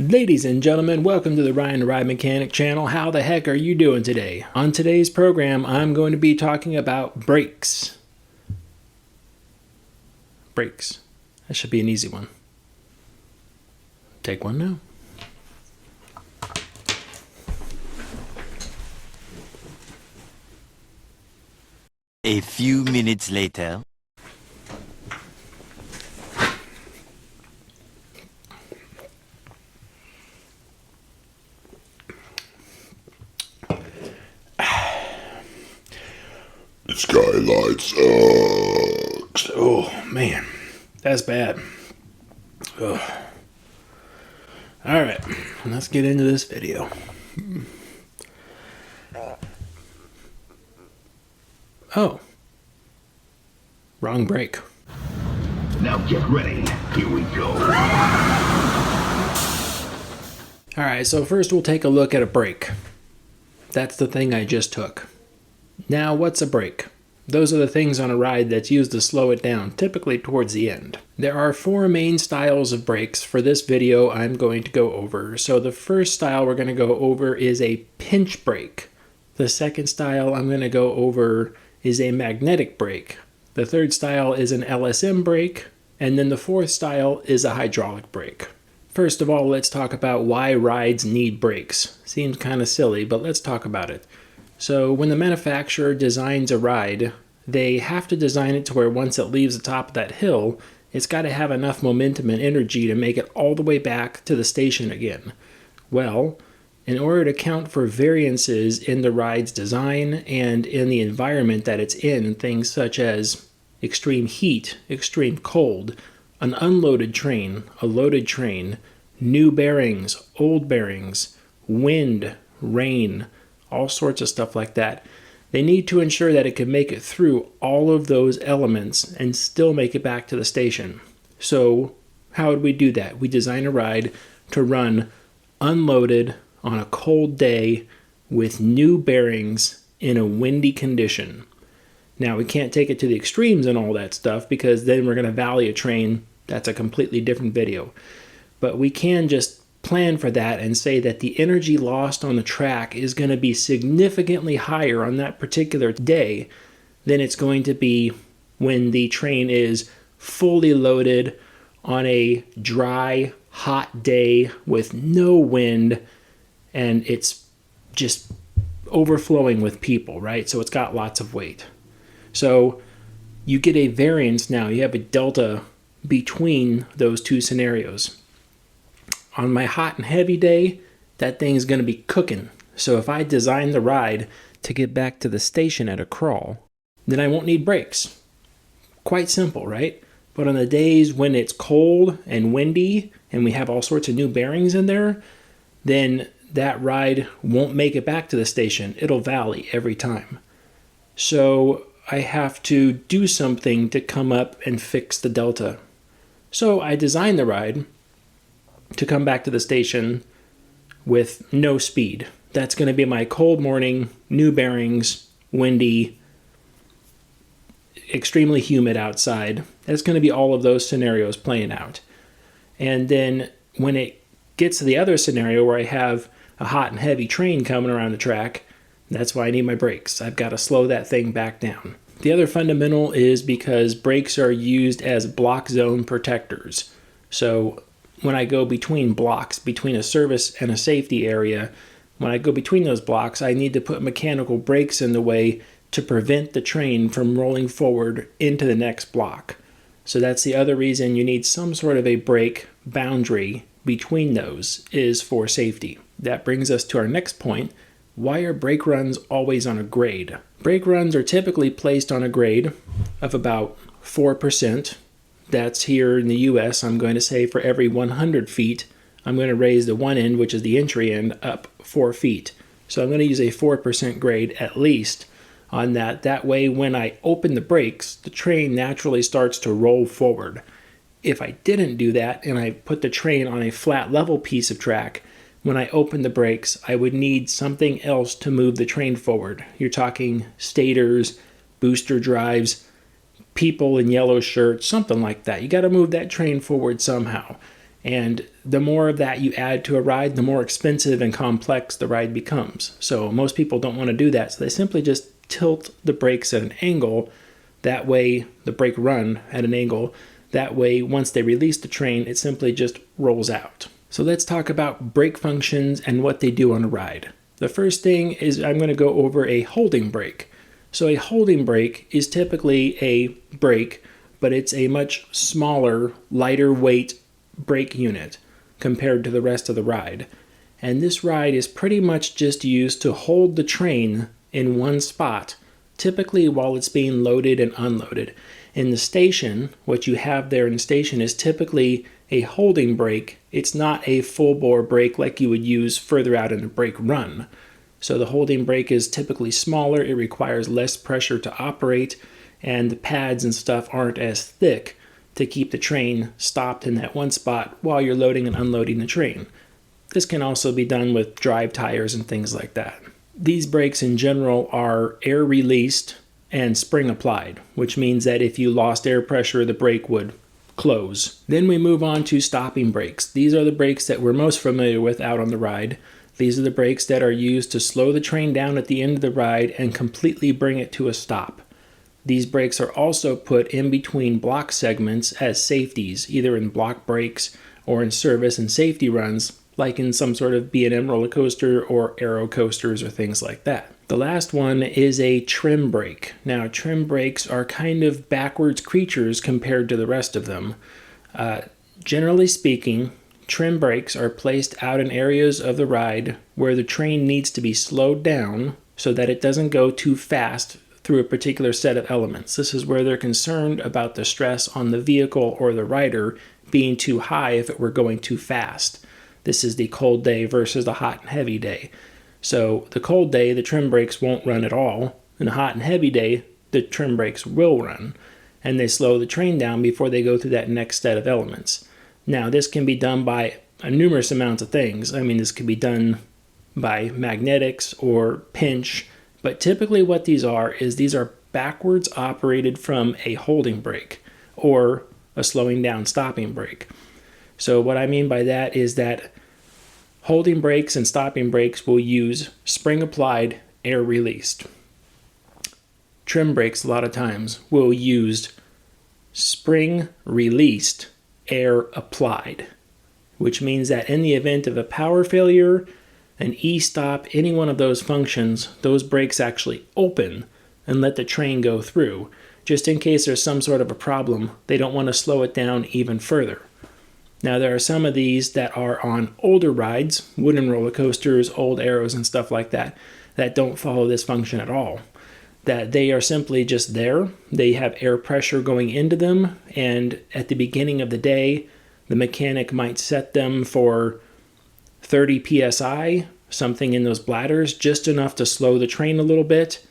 Ladies and gentlemen, welcome to the Ryan the Ride Mechanic channel. How the heck are you doing today? On today's program, I'm going to be talking about brakes. Brakes. That should be an easy one. Take one now. A few minutes later. The skylight sucks. Oh, man. That's bad. Ugh. Alright, let's get into this video. Oh. Wrong brake. Now get ready. Here we go. Alright, so first we'll take a look at a brake. That's the thing I just took. Now, what's a brake? Those are the things on a ride that's used to slow it down, typically towards the end. There are four main styles of brakes. For this video, I'm going to go over. So the first style we're going to go over is a pinch brake. The second style I'm going to go over is a magnetic brake. The third style is an LSM brake. And then the fourth style is a hydraulic brake. First of all, let's talk about why rides need brakes. Seems kind of silly, but let's talk about it. So when the manufacturer designs a ride, they have to design it to where once it leaves the top of that hill, it's got to have enough momentum and energy to make it all the way back to the station again. Well, in order to account for variances in the ride's design and in the environment that it's in, things such as extreme heat, extreme cold, an unloaded train, a loaded train, new bearings, old bearings, wind, rain, all sorts of stuff like that. They need to ensure that it can make it through all of those elements and still make it back to the station. So how would we do that? We design a ride to run unloaded on a cold day with new bearings in a windy condition. Now, we can't take it to the extremes and all that stuff because then we're going to valley a train. That's a completely different video. But we can just plan for that and say that the energy lost on the track is going to be significantly higher on that particular day than it's going to be when the train is fully loaded on a dry, hot day with no wind and it's just overflowing with people, right? So it's got lots of weight. So you get a variance now. You have a delta between those two scenarios. On my hot and heavy day, that thing is going to be cooking. So if I design the ride to get back to the station at a crawl, then I won't need brakes. Quite simple, right? But on the days when it's cold and windy and we have all sorts of new bearings in there, then that ride won't make it back to the station. It'll valley every time. So I have to do something to come up and fix the delta. So I designed the ride to come back to the station with no speed. That's going to be my cold morning, new bearings, windy, extremely humid outside. That's going to be all of those scenarios playing out. And then when it gets to the other scenario where I have a hot and heavy train coming around the track, that's why I need my brakes. I've got to slow that thing back down. The other fundamental is because brakes are used as block zone protectors. So when I go between blocks, between a service and a safety area, when I go between those blocks, I need to put mechanical brakes in the way to prevent the train from rolling forward into the next block. So that's the other reason you need some sort of a brake boundary between those, is for safety. That brings us to our next point. Why are brake runs always on a grade? Brake runs are typically placed on a grade of about 4%. That's here in the US, I'm going to say for every 100 feet, I'm going to raise the one end, which is the entry end, up 4 feet. So I'm going to use a 4% grade at least on that. That way, when I open the brakes, the train naturally starts to roll forward. If I didn't do that and I put the train on a flat level piece of track, when I open the brakes, I would need something else to move the train forward. You're talking stators, booster drives, people in yellow shirts, something like that. You got to move that train forward somehow. And the more of that you add to a ride, the more expensive and complex the ride becomes. So most people don't want to do that. So they simply just tilt the brakes at an angle. That way, the brake run at an angle. That way, once they release the train, it simply just rolls out. So let's talk about brake functions and what they do on a ride. The first thing is I'm going to go over a holding brake. So a holding brake is typically a brake, but it's a much smaller, lighter weight brake unit compared to the rest of the ride. And this ride is pretty much just used to hold the train in one spot, typically while it's being loaded and unloaded. In the station, what you have there in the station is typically a holding brake. It's not a full bore brake like you would use further out in the brake run. So the holding brake is typically smaller, it requires less pressure to operate, and the pads and stuff aren't as thick to keep the train stopped in that one spot while you're loading and unloading the train. This can also be done with drive tires and things like that. These brakes in general are air released and spring applied, which means that if you lost air pressure, the brake would close. Then we move on to stopping brakes. These are the brakes that we're most familiar with out on the ride. These are the brakes that are used to slow the train down at the end of the ride and completely bring it to a stop. These brakes are also put in between block segments as safeties, either in block brakes or in service and safety runs, like in some sort of B&M roller coaster or aero coasters or things like that. The last one is a trim brake. Now, trim brakes are kind of backwards creatures compared to the rest of them. Generally speaking, trim brakes are placed out in areas of the ride where the train needs to be slowed down so that it doesn't go too fast through a particular set of elements. This is where they're concerned about the stress on the vehicle or the rider being too high if it were going too fast. This is the cold day versus the hot and heavy day. So the cold day, the trim brakes won't run at all. In the hot and heavy day, the trim brakes will run, and they slow the train down before they go through that next set of elements. Now, this can be done by numerous amounts of things. I mean, this could be done by magnetics or pinch, but typically what these are backwards operated from a holding brake or a slowing down stopping brake. So what I mean by that is that holding brakes and stopping brakes will use spring applied, air released. Trim brakes a lot of times will use spring released, air applied, which means that in the event of a power failure, an e-stop, any one of those functions, those brakes actually open and let the train go through. Just in case there's some sort of a problem, they don't want to slow it down even further. Now, there are some of these that are on older rides, wooden roller coasters, old arrows and stuff like that, that don't follow this function at all. That they are simply just there. They have air pressure going into them, and at the beginning of the day, the mechanic might set them for 30 psi, something in those bladders, just enough to slow the train a little bit,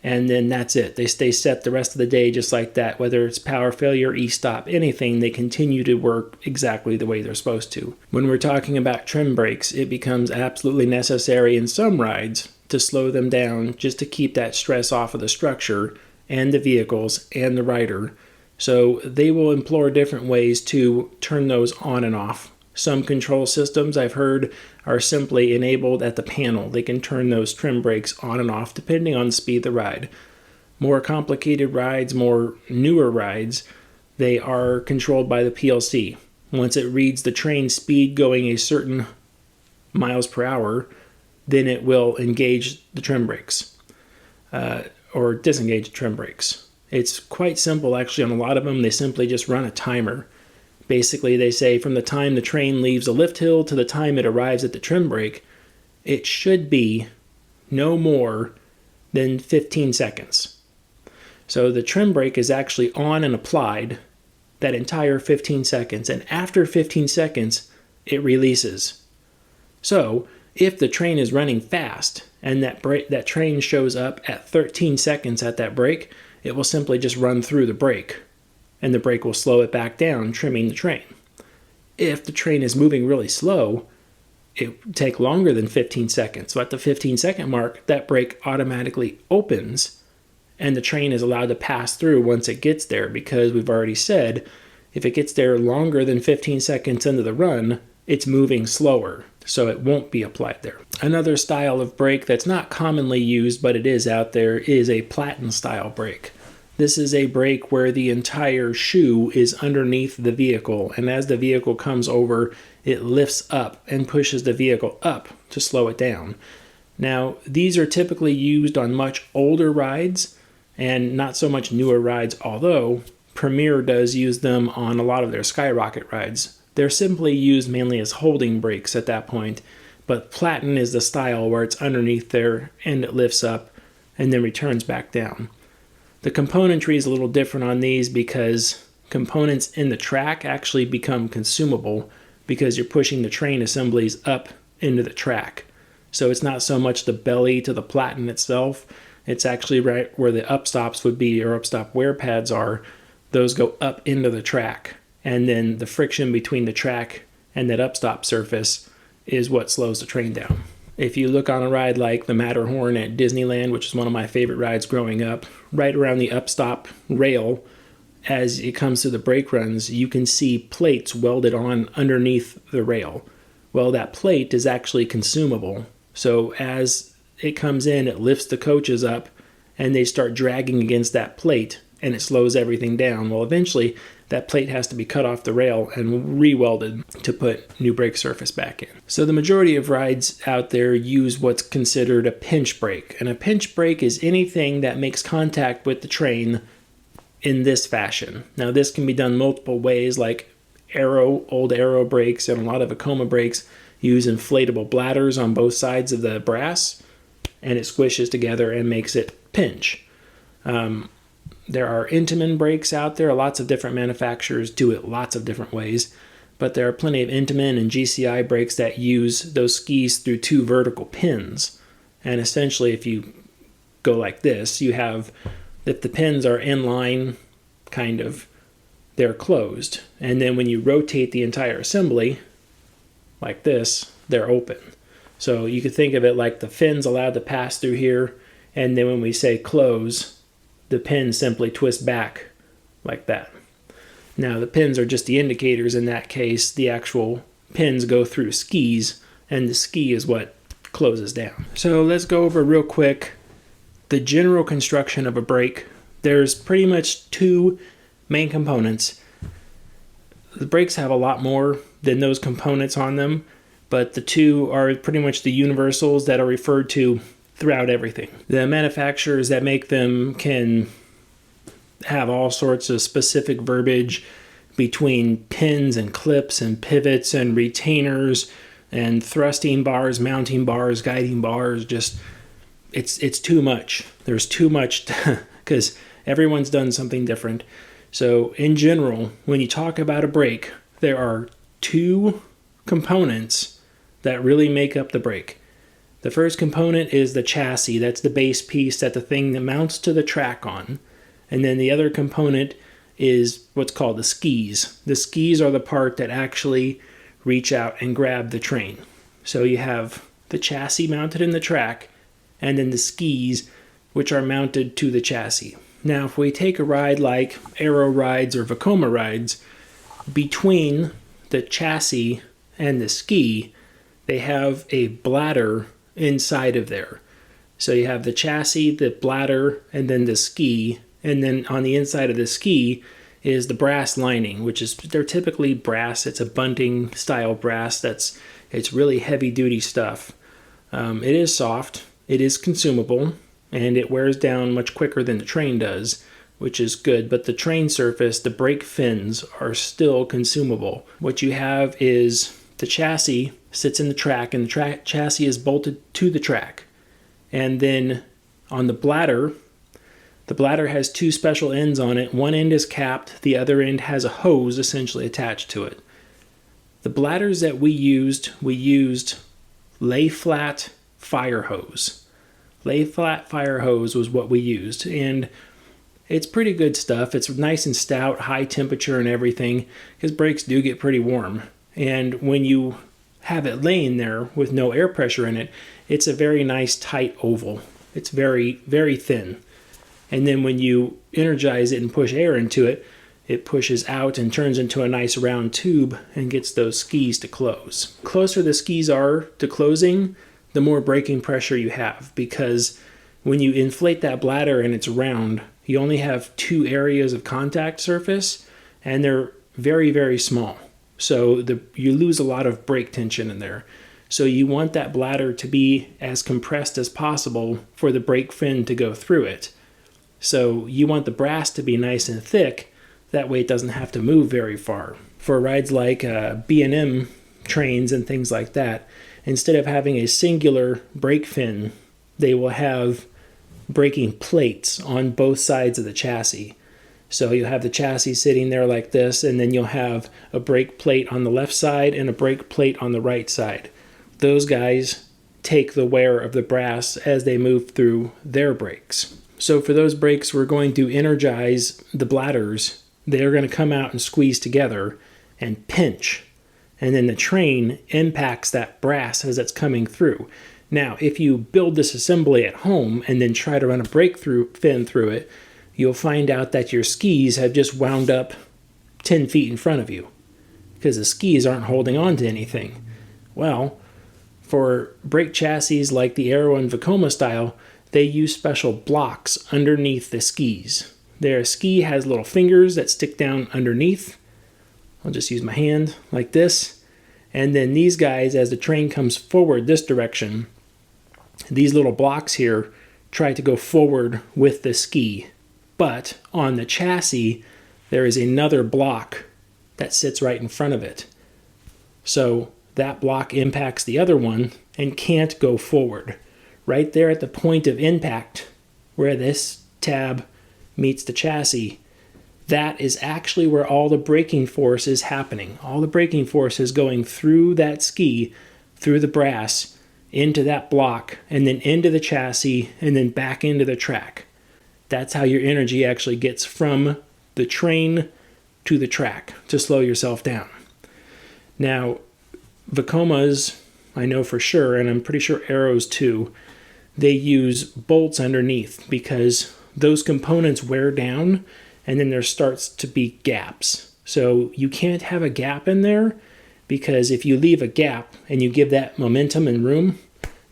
and then that's it. They stay set the rest of the day just like that. Whether it's power failure, e-stop, anything, they continue to work exactly the way they're supposed to. When we're talking about trim brakes, it becomes absolutely necessary in some rides to slow them down just to keep that stress off of the structure and the vehicles and the rider. So they will employ different ways to turn those on and off. Some control systems I've heard are simply enabled at the panel. They can turn those trim brakes on and off depending on the speed of the ride. More complicated rides, more newer rides, they are controlled by the PLC. Once it reads the train speed going a certain miles per hour, then it will engage the trim brakes or disengage the trim brakes. It's quite simple actually. On a lot of them, they simply just run a timer. Basically, they say from the time the train leaves a lift hill to the time it arrives at the trim brake, it should be no more than 15 seconds. So the trim brake is actually on and applied that entire 15 seconds, and after 15 seconds, it releases. So if the train is running fast and that train shows up at 13 seconds at that brake, it will simply just run through the brake, and the brake will slow it back down, trimming the train. If the train is moving really slow, it will take longer than 15 seconds. So at the 15-second mark, that brake automatically opens, and the train is allowed to pass through once it gets there, because we've already said If it gets there longer than 15 seconds into the run, it's moving slower, so it won't be applied there. Another style of brake that's not commonly used, but it is out there, is a Platin style brake. This is a brake where the entire shoe is underneath the vehicle, and as the vehicle comes over, it lifts up and pushes the vehicle up to slow it down. Now, these are typically used on much older rides and not so much newer rides, although Premier does use them on a lot of their Skyrocket rides. They're simply used mainly as holding brakes at that point, but Platin is the style where it's underneath there and it lifts up and then returns back down. The componentry is a little different on these because components in the track actually become consumable because you're pushing the train assemblies up into the track. So it's not so much the belly to the Platin itself, it's actually right where the upstops would be, or upstop wear pads are. Those go up into the track, and then the friction between the track and that upstop surface is what slows the train down. If you look on a ride like the Matterhorn at Disneyland, which is one of my favorite rides growing up, right around the upstop rail, as it comes to the brake runs, you can see plates welded on underneath the rail. Well, that plate is actually consumable. So as it comes in, it lifts the coaches up, and they start dragging against that plate, and it slows everything down. Well, eventually, that plate has to be cut off the rail and re-welded to put new brake surface back in. So the majority of rides out there use what's considered a pinch brake. And a pinch brake is anything that makes contact with the train in this fashion. Now, this can be done multiple ways, like old Aero brakes and a lot of Vekoma brakes use inflatable bladders on both sides of the brass, and it squishes together and makes it pinch. There are Intamin brakes out there. Lots of different manufacturers do it lots of different ways, but there are plenty of Intamin and GCI brakes that use those skis through two vertical pins. And essentially, if you go like this, you have, if the pins are in line, kind of, they're closed. And then when you rotate the entire assembly, like this, they're open. So you could think of it like the fin's allowed to pass through here, and then when we say close, the pins simply twist back like that. Now, the pins are just the indicators in that case. The actual pins go through skis, and the ski is what closes down. So let's go over real quick the general construction of a brake. There's pretty much two main components. The brakes have a lot more than those components on them, but the two are pretty much the universals that are referred to throughout everything. The manufacturers that make them can have all sorts of specific verbiage between pins and clips and pivots and retainers and thrusting bars, mounting bars, guiding bars. Just it's too much. There's too much because everyone's done something different. So in general, when you talk about a brake, there are two components that really make up the brake. The first component is the chassis. That's the base piece, that the thing that mounts to the track on. And then the other component is what's called the skis. The skis are the part that actually reach out and grab the train. So you have the chassis mounted in the track, and then the skis, which are mounted to the chassis. Now, if we take a ride like Aero rides or Vekoma rides, between the chassis and the ski, they have a bladder inside of there. So you have the chassis, the bladder, and then the ski, and then on the inside of the ski is the brass lining, which is, they're typically brass. It's a bunting style brass. It's really heavy duty stuff. It is soft, it is consumable, and it wears down much quicker than the train does, which is good. But the train surface, the brake fins, are still consumable. What you have is the chassis sits in the track, and the chassis is bolted to the track. And then on the bladder has two special ends on it. One end is capped, the other end has a hose essentially attached to it. The bladders that we used lay flat fire hose. Lay flat fire hose was what we used, and it's pretty good stuff. It's nice and stout, high temperature and everything, because brakes do get pretty warm. And when you have it laying there with no air pressure in it, it's a very nice tight oval. It's very, very thin. And then when you energize it and push air into it, it pushes out and turns into a nice round tube and gets those skis to close. The closer the skis are to closing, the more braking pressure you have, because when you inflate that bladder and it's round, you only have 2 areas of contact surface, and they're very, very small. So you lose a lot of brake tension in there. So you want that bladder to be as compressed as possible for the brake fin to go through it. So you want the brass to be nice and thick, that way it doesn't have to move very far. For rides like B&M trains and things like that, instead of having a singular brake fin, they will have braking plates on both sides of the chassis. So you'll have the chassis sitting there like this, and then you'll have a brake plate on the left side and a brake plate on the right side. Those guys take the wear of the brass as they move through their brakes. So for those brakes, we're going to energize the bladders. They're going to come out and squeeze together and pinch. And then the train impacts that brass as it's coming through. Now, if you build this assembly at home and then try to run a brake fin through it, you'll find out that your skis have just wound up 10 feet in front of you because the skis aren't holding on to anything. Well, for brake chassis like the Aero and Vekoma style, they use special blocks underneath the skis. Their ski has little fingers that stick down underneath. I'll just use my hand like this. And then these guys, as the train comes forward this direction, these little blocks here try to go forward with the ski. But on the chassis, there is another block that sits right in front of it. So that block impacts the other one and can't go forward. Right there at the point of impact, where this tab meets the chassis, that is actually where all the braking force is happening. All the braking force is going through that ski, through the brass, into that block, and then into the chassis, and then back into the track. That's how your energy actually gets from the train to the track to slow yourself down. Now, Vekomas, I know for sure, and I'm pretty sure Aeros too, they use bolts underneath because those components wear down and then there starts to be gaps. So you can't have a gap in there, because if you leave a gap and you give that momentum and room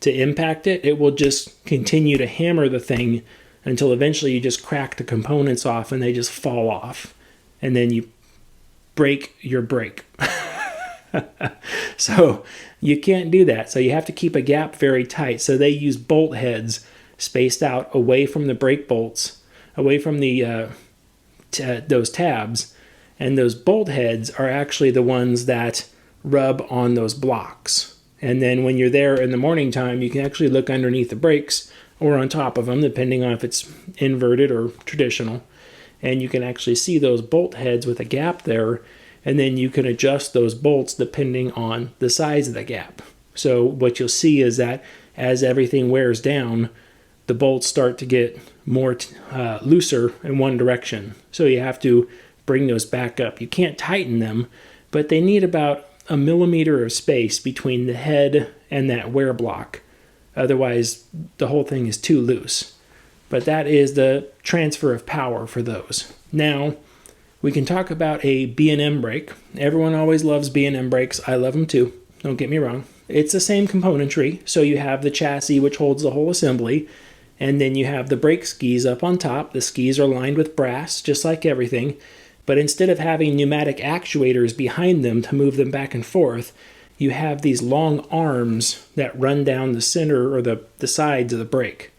to impact it, it will just continue to hammer the thing until eventually you just crack the components off and they just fall off. And then you break your brake. So you can't do that. So you have to keep a gap very tight. So they use bolt heads spaced out away from the brake bolts, away from the those tabs. And those bolt heads are actually the ones that rub on those blocks. And then when you're there in the morning time, you can actually look underneath the brakes or on top of them, depending on if it's inverted or traditional. And you can actually see those bolt heads with a gap there. And then you can adjust those bolts depending on the size of the gap. So what you'll see is that as everything wears down, the bolts start to get more looser in one direction. So you have to bring those back up. You can't tighten them, but they need about 1 millimeter of space between the head and that wear block. Otherwise, the whole thing is too loose. But that is the transfer of power for those. Now, we can talk about a B&M brake. Everyone always loves B&M brakes. I love them too. Don't get me wrong. It's the same componentry. So you have the chassis, which holds the whole assembly, and then you have the brake skis up on top. The skis are lined with brass, just like everything. But instead of having pneumatic actuators behind them to move them back and forth, you have these long arms that run down the center or the sides of the brake.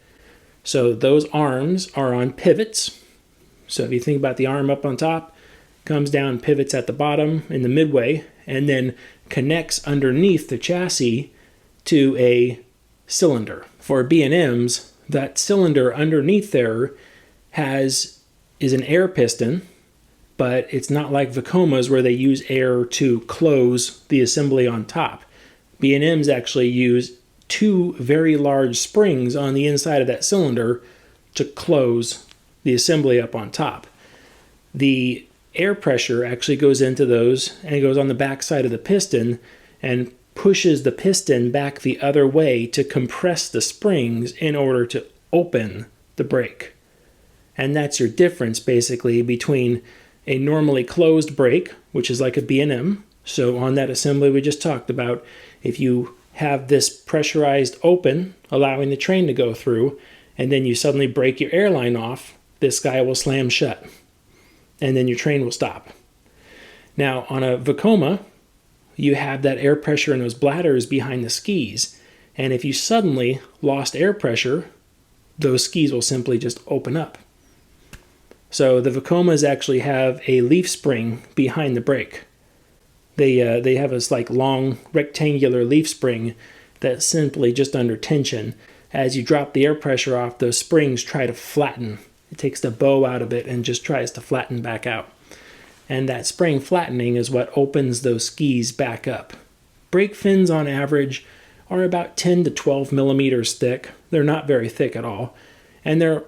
So those arms are on pivots. So if you think about the arm up on top, comes down, pivots at the bottom in the midway, and then connects underneath the chassis to a cylinder. For B&Ms, that cylinder underneath there is an air piston, but it's not like Vekomas where they use air to close the assembly on top. B&Ms actually use 2 very large springs on the inside of that cylinder to close the assembly up on top. The air pressure actually goes into those and it goes on the back side of the piston and pushes the piston back the other way to compress the springs in order to open the brake. And that's your difference basically between a normally closed brake, which is like a B&M. So on that assembly we just talked about, if you have this pressurized open, allowing the train to go through, and then you suddenly break your airline off, this guy will slam shut, and then your train will stop. Now on a Vekoma, you have that air pressure in those bladders behind the skis, and if you suddenly lost air pressure, those skis will simply just open up. So the Vekomas actually have a leaf spring behind the brake. They have this like long rectangular leaf spring that's simply just under tension. As you drop the air pressure off, those springs try to flatten. It takes the bow out of it and just tries to flatten back out. And that spring flattening is what opens those skis back up. Brake fins on average are about 10 to 12 millimeters thick. They're not very thick at all. And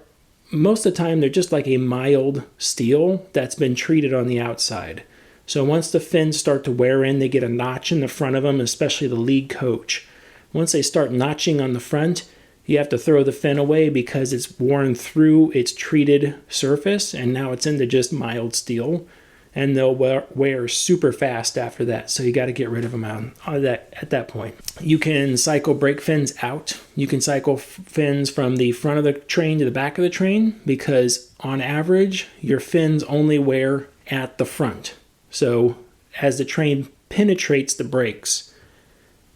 most of the time they're just like a mild steel that's been treated on the outside. So once the fins start to wear in, they get a notch in the front of them, especially the lead coach. Once they start notching on the front, you have to throw the fin away because it's worn through its treated surface and now it's into just mild steel. And they'll wear super fast after that, so you got to get rid of them at that point. You can cycle brake fins out. You can cycle fins from the front of the train to the back of the train because on average, your fins only wear at the front. So as the train penetrates the brakes,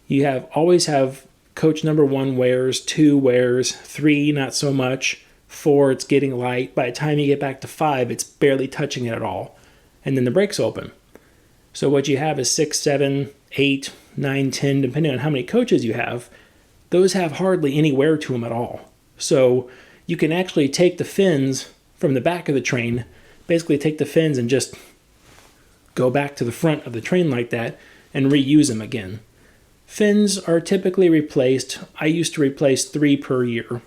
you always have coach number 1 wears, 2 wears, 3 not so much, 4 it's getting light. By the time you get back to 5, it's barely touching it at all. And then the brakes open. So what you have is 6, 7, 8, 9, 10, depending on how many coaches you have, those have hardly any wear to them at all. So you can actually take the fins from the back of the train, basically take the fins and just go back to the front of the train like that and reuse them again. Fins are typically replaced. I used to replace 3 per year.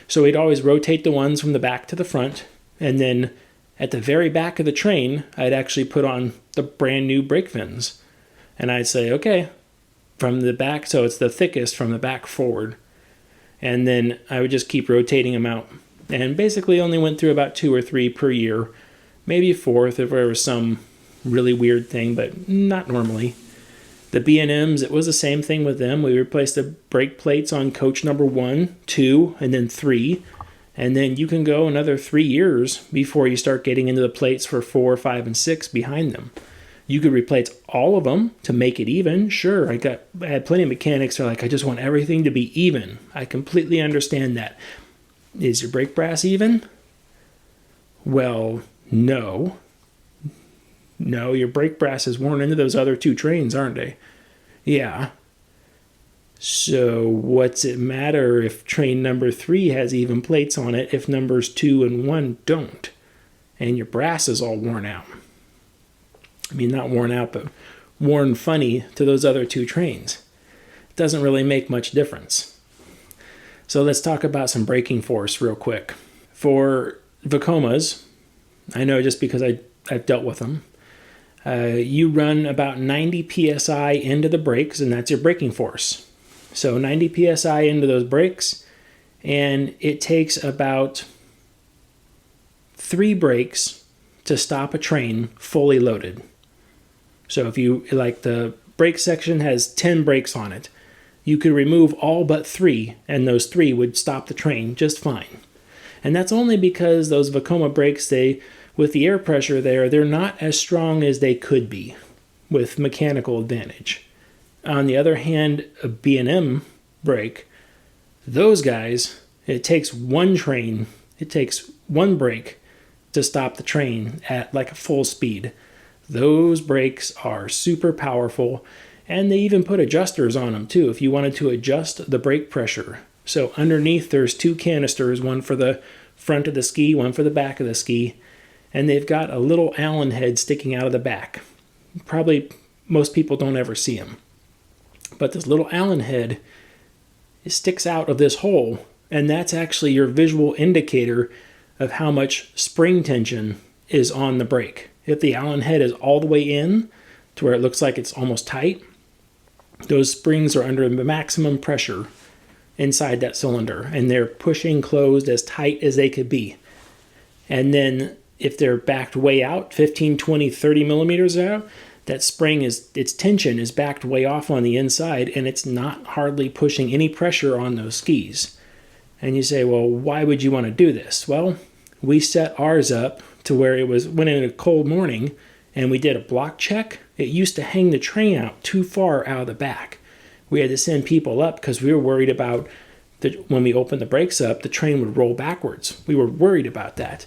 So we'd always rotate the ones from the back to the front, and then at the very back of the train, I'd actually put on the brand new brake fins. And I'd say, okay, from the back, so it's the thickest from the back forward. And then I would just keep rotating them out. And basically only went through about 2 or 3 per year, maybe 4 if there was some really weird thing, but not normally. The B&Ms, it was the same thing with them. We replaced the brake plates on coach number 1, 2, and then 3. And then you can go another 3 years before you start getting into the plates for 4, 5, and 6 behind them. You could replace all of them to make it even. Sure, I had plenty of mechanics who are like, I just want everything to be even. I completely understand that. Is your brake brass even? Well, no. No, your brake brass is worn into those other 2 trains, aren't they? Yeah. So what's it matter if train number 3 has even plates on it if numbers 2 and 1 don't? And your brass is all worn out. I mean, not worn out, but worn funny to those other 2 trains. It doesn't really make much difference. So let's talk about some braking force real quick. For Vekomas, I know just because I've dealt with them, you run about 90 psi into the brakes, and that's your braking force. So 90 psi into those brakes, and it takes about 3 brakes to stop a train fully loaded. So if you, like the brake section has 10 brakes on it, you could remove all but 3, and those 3 would stop the train just fine. And that's only because those Vekoma brakes, with the air pressure there, they're not as strong as they could be with mechanical advantage. On the other hand, a B&M brake, those guys, it takes 1 brake to stop the train at like a full speed. Those brakes are super powerful, and they even put adjusters on them too if you wanted to adjust the brake pressure. So underneath there's 2 canisters, one for the front of the ski, one for the back of the ski, and they've got a little Allen head sticking out of the back. Probably most people don't ever see them. But this little Allen head, it sticks out of this hole, and that's actually your visual indicator of how much spring tension is on the brake. If the Allen head is all the way in to where it looks like it's almost tight, those springs are under maximum pressure inside that cylinder, and they're pushing closed as tight as they could be. And then if they're backed way out, 15, 20, 30 millimeters out, that spring its tension is backed way off on the inside, and it's not hardly pushing any pressure on those skis. And you say, well, why would you want to do this? Well, we set ours up to where it was, when in a cold morning, and we did a block check, it used to hang the train out too far out of the back. We had to send people up because we were worried about that when we opened the brakes up, the train would roll backwards. We were worried about that.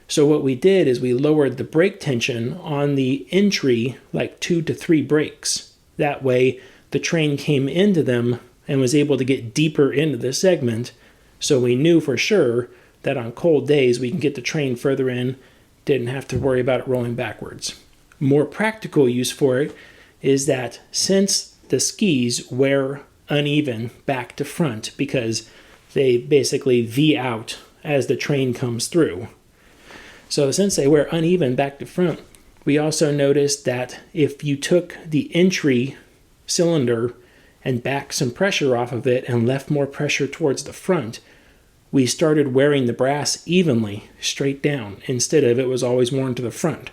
So what we did is we lowered the brake tension on the entry like 2 to 3 brakes. That way the train came into them and was able to get deeper into the segment. So we knew for sure that on cold days we can get the train further in, didn't have to worry about it rolling backwards. More practical use for it is that since the skis wear uneven back to front because they basically V out as the train comes through. So since they wear uneven back to front, we also noticed that if you took the entry cylinder and backed some pressure off of it and left more pressure towards the front, we started wearing the brass evenly straight down instead of it was always worn to the front.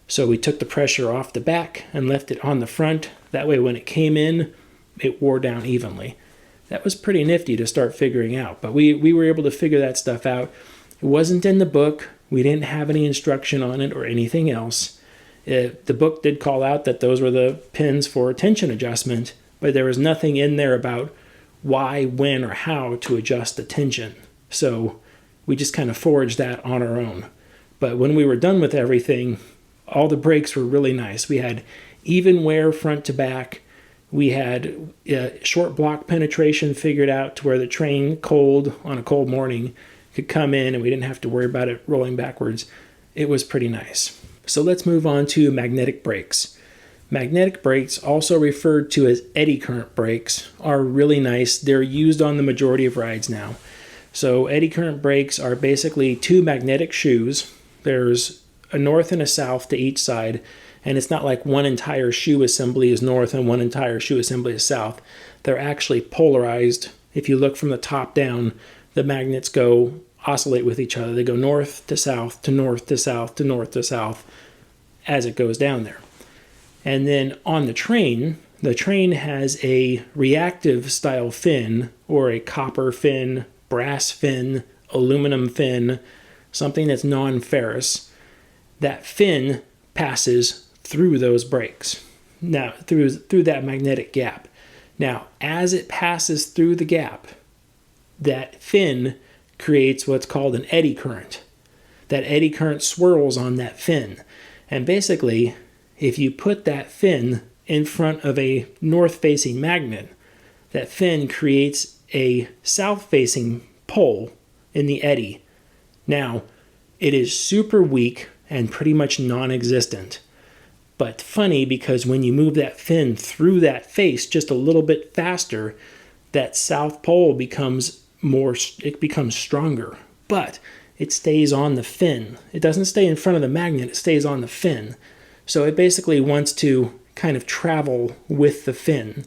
So we took the pressure off the back and left it on the front. That way when it came in, it wore down evenly. That was pretty nifty to start figuring out, but we were able to figure that stuff out. It wasn't in the book. We didn't have any instruction on it or anything else. The book did call out that those were the pins for tension adjustment, but there was nothing in there about why, when, or how to adjust the tension. So we just kind of forged that on our own. But when we were done with everything, all the brakes were really nice. We had even wear front to back. We had short block penetration figured out to where the train on a cold morning could come in and we didn't have to worry about it rolling backwards. It was pretty nice. So let's move on to magnetic brakes. Magnetic brakes, also referred to as eddy current brakes, are really nice. They're used on the majority of rides now. So eddy current brakes are basically 2 magnetic shoes. There's a north and a south to each side, and it's not like one entire shoe assembly is north and one entire shoe assembly is south. They're actually polarized. If you look from the top down, the magnets oscillate with each other. They go north to south to north to south to north to south as it goes down there. And then on the train has a reactive style fin, or a copper fin, brass fin, aluminum fin, something that's non-ferrous. That fin passes through those brakes. Now, through that magnetic gap. Now, as it passes through the gap, that fin creates what's called an eddy current. That eddy current swirls on that fin. And basically, if you put that fin in front of a north-facing magnet, that fin creates a south-facing pole in the eddy. Now, it is super weak and pretty much non-existent. But funny, because when you move that fin through that face just a little bit faster, that south pole becomes stronger. But it stays on the fin. It doesn't stay in front of the magnet, it stays on the fin. So it basically wants to kind of travel with the fin.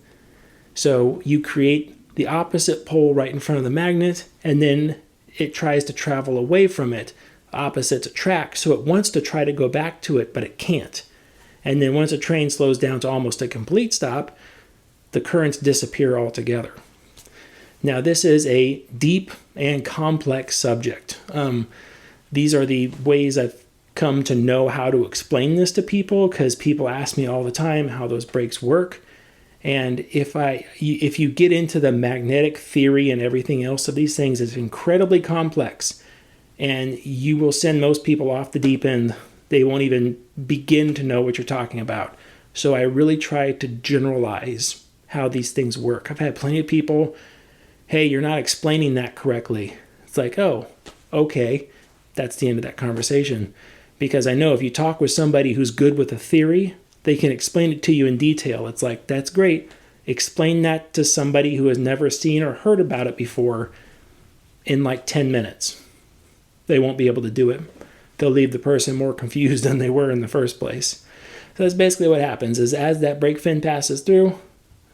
So you create the opposite pole right in front of the magnet, and then it tries to travel away from it, opposites attract. So it wants to try to go back to it, but it can't. And then once a train slows down to almost a complete stop, the currents disappear altogether. Now, this is a deep and complex subject. These are the ways I've come to know how to explain this to people, because people ask me all the time how those brakes work. And if you get into the magnetic theory and everything else of these things, it's incredibly complex. And you will send most people off the deep end. They won't even begin to know what you're talking about. So I really try to generalize how these things work. I've had plenty of people, hey, you're not explaining that correctly. It's like, oh, okay. That's the end of that conversation. Because I know if you talk with somebody who's good with a theory, they can explain it to you in detail. It's like, that's great. Explain that to somebody who has never seen or heard about it before in like 10 minutes. They won't be able to do it. They'll leave the person more confused than they were in the first place. So that's basically what happens, is as that brake fin passes through,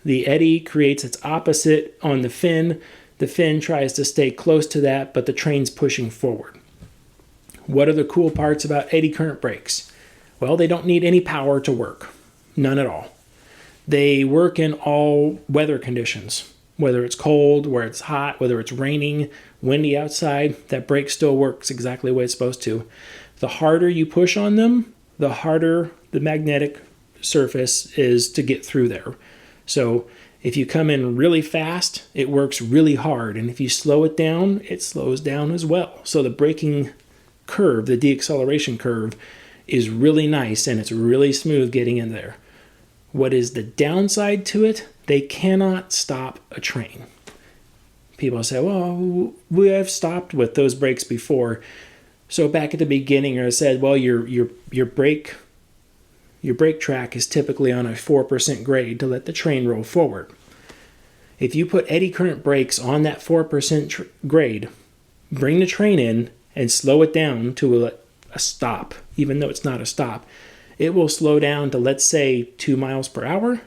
the eddy creates its opposite on the fin. The fin tries to stay close to that, but the train's pushing forward. What are the cool parts about eddy current brakes? Well, they don't need any power to work. None at all. They work in all weather conditions. Whether it's cold, whether it's hot, whether it's raining, windy outside, that brake still works exactly the way it's supposed to. The harder you push on them, the harder the magnetic surface is to get through there. So if you come in really fast, it works really hard. And if you slow it down, it slows down as well. So the braking curve, the deacceleration curve, is really nice and it's really smooth getting in there. What is the downside to it? They cannot stop a train. People say, well, we have stopped with those brakes before. So back at the beginning, I said, well, your brake track is typically on a 4% grade to let the train roll forward. If you put eddy current brakes on that 4% grade, bring the train in and slow it down to a stop, even though it's not a stop, it will slow down to, let's say, 2 miles per hour,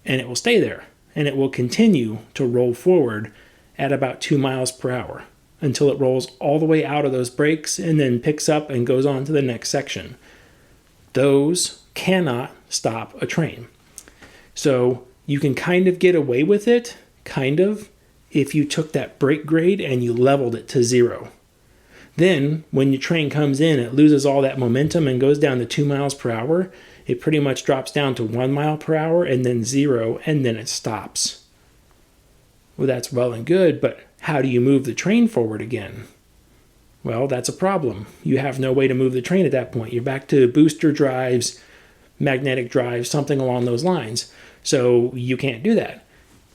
and it will stay there. And it will continue to roll forward at about 2 miles per hour until it rolls all the way out of those brakes and then picks up and goes on to the next section. Those cannot stop a train. So you can kind of get away with it, if you took that brake grade and you leveled it to 0. Then, when your train comes in, it loses all that momentum and goes down to 2 miles per hour. It pretty much drops down to 1 mile per hour and then 0, and then it stops. Well, that's well and good, but how do you move the train forward again? Well, that's a problem. You have no way to move the train at that point. You're back to booster drives, magnetic drives, something along those lines. So you can't do that.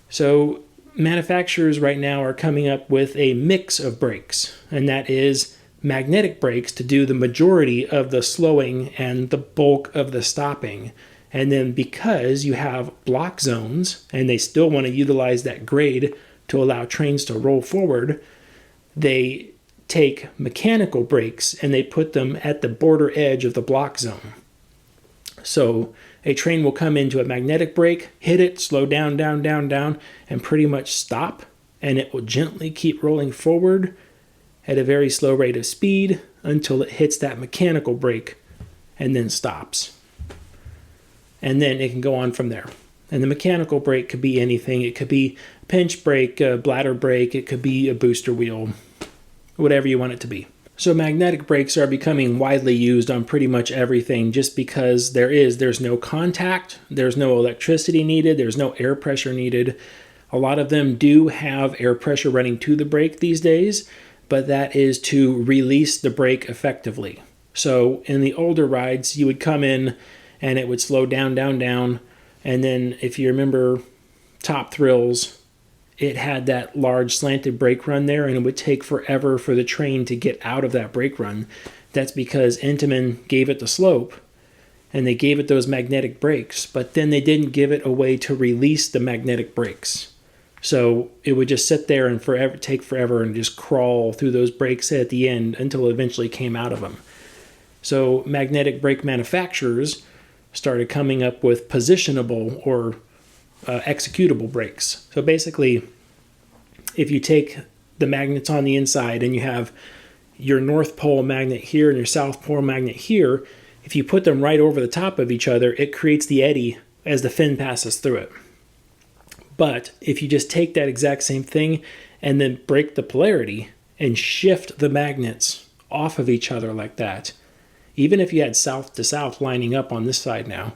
So manufacturers right now are coming up with a mix of brakes, and that is magnetic brakes to do the majority of the slowing and the bulk of the stopping. And then because you have block zones and they still want to utilize that grade to allow trains to roll forward, they take mechanical brakes and they put them at the border edge of the block zone. So a train will come into a magnetic brake, hit it, slow down, and pretty much stop, and it will gently keep rolling forward at a very slow rate of speed until it hits that mechanical brake and then stops. And then it can go on from there. And the mechanical brake could be anything. It could be a pinch brake, a bladder brake, it could be a booster wheel, whatever you want it to be. So magnetic brakes are becoming widely used on pretty much everything just because there's no contact, there's no electricity needed, there's no air pressure needed. A lot of them do have air pressure running to the brake these days, but that is to release the brake effectively. So in the older rides, you would come in and it would slow down, and then if you remember Top Thrills, it had that large slanted brake run there, and it would take forever for the train to get out of that brake run. That's because Intamin gave it the slope, and they gave it those magnetic brakes, but then they didn't give it a way to release the magnetic brakes. So it would just sit there and take forever and just crawl through those brakes at the end until it eventually came out of them. So magnetic brake manufacturers started coming up with positionable or executable brakes. So basically, if you take the magnets on the inside and you have your North Pole magnet here and your South Pole magnet here, if you put them right over the top of each other, it creates the eddy as the fin passes through it. But if you just take that exact same thing and then break the polarity and shift the magnets off of each other like that, even if you had south to south lining up on this side now,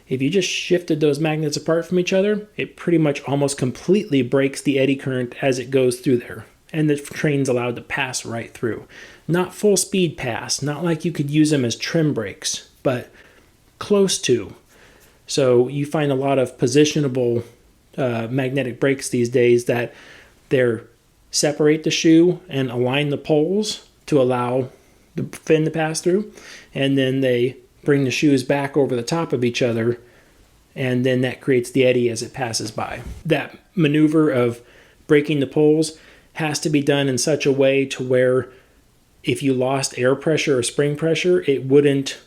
if you just shifted those magnets apart from each other, it pretty much almost completely breaks the eddy current as it goes through there. And the train's allowed to pass right through. Not full speed pass, not like you could use them as trim brakes, but close to. So you find a lot of positionable magnetic brakes these days that they're separate the shoe and align the poles to allow the fin to pass through, and then they bring the shoes back over the top of each other, and then that creates the eddy as it passes by. That maneuver of breaking the poles has to be done in such a way to where if you lost air pressure or spring pressure, it wouldn't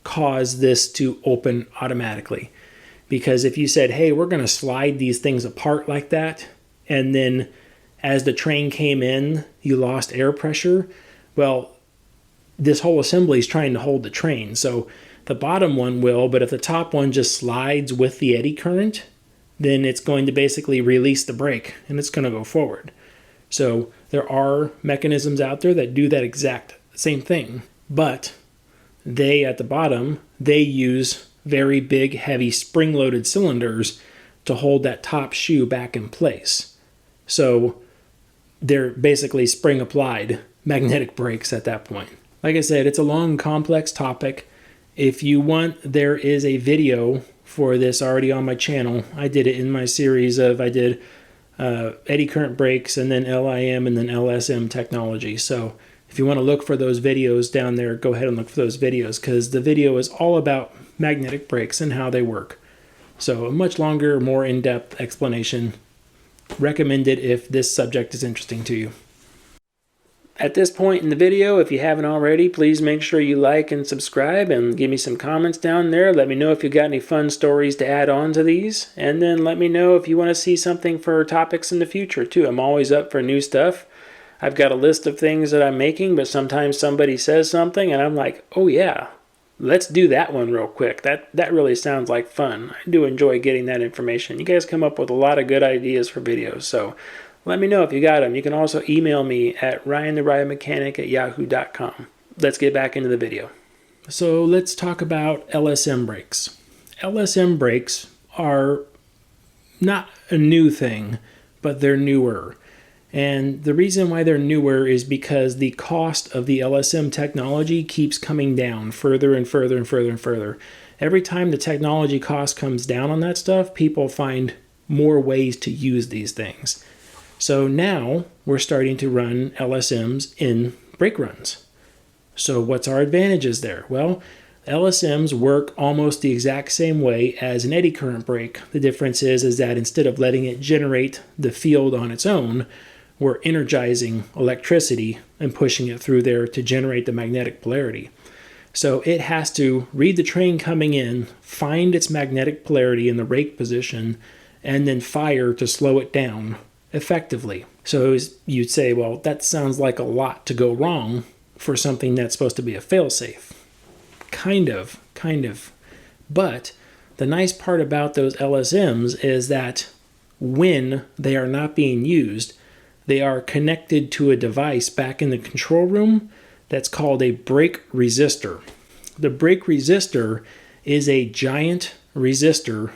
cause this to open automatically. Because if you said, hey, we're going to slide these things apart like that, and then as the train came in, you lost air pressure, well, this whole assembly is trying to hold the train. So the bottom one will, but if the top one just slides with the eddy current, then it's going to basically release the brake and it's going to go forward. So there are mechanisms out there that do that exact same thing, but they, at the bottom, they use very big, heavy spring-loaded cylinders to hold that top shoe back in place. So they're basically spring-applied magnetic brakes at that point. Like I said, it's a long, complex topic. If you want, there is a video for this already on my channel. I did it in my series of, I did eddy current brakes and then LIM and then LSM technology. So if you want to look for those videos down there, go ahead and look for those videos, because the video is all about magnetic brakes and how they work. So a much longer, more in-depth explanation. Recommended if this subject is interesting to you. At this point in the video, if you haven't already, please make sure you like and subscribe and give me some comments down there. Let me know if you got any fun stories to add on to these. And then let me know if you want to see something for topics in the future too. I'm always up for new stuff. I've got a list of things that I'm making, but sometimes somebody says something and I'm like, oh yeah, let's do that one real quick. That really sounds like fun. I do enjoy getting that information. You guys come up with a lot of good ideas for videos, so let me know if you got them. You can also email me at ryantheriotmechanic@yahoo.com. Let's get back into the video. So let's talk about LSM brakes. LSM brakes are not a new thing, but they're newer. And the reason why they're newer is because the cost of the LSM technology keeps coming down further and further and further and further. Every time the technology cost comes down on that stuff, people find more ways to use these things. So now we're starting to run LSMs in brake runs. So what's our advantages there? Well, LSMs work almost the exact same way as an eddy current brake. The difference is that instead of letting it generate the field on its own, we're energizing electricity and pushing it through there to generate the magnetic polarity. So it has to read the train coming in, find its magnetic polarity in the rake position, and then fire to slow it down effectively. So you'd say, well, that sounds like a lot to go wrong for something that's supposed to be a failsafe. Kind of. But the nice part about those LSMs is that when they are not being used, they are connected to a device back in the control room that's called a brake resistor. The brake resistor is a giant resistor